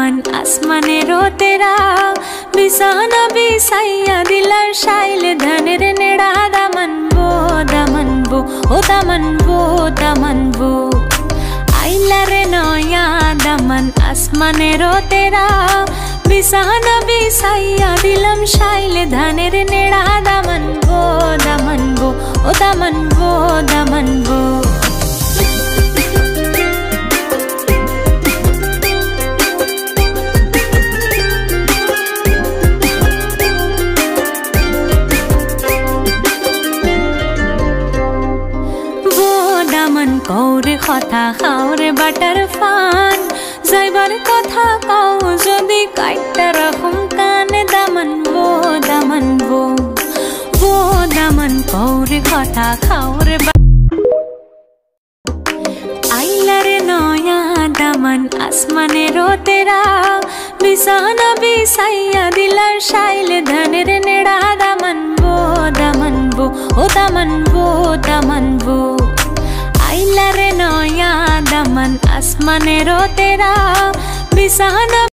दामन आसमाने रो तेरा बिसाना बिसाइया दिलर शाइल धनेर नेड़ा दामन वो ओ दामन वो आइला रे नया दामन आसमाने रो तेरा बिसाना बिसाइया दिलम शाइल धनेर नेड़ा दामन वो ओ दामन वो दामन कौरे कथा खाओरे बाटार फान जाइबार कथा कौ जदि काइटा राखुम काने दामन वो दामन कौरे कथा खाओरे आइला रे नया दामन आसमाने रो तेरा बिसाना बिसाइया दिलर शाइल धनेर नेड़ा दामन वो ओ दामन वो आइला रे नया दामन आसमाने रो तेरा बिसाना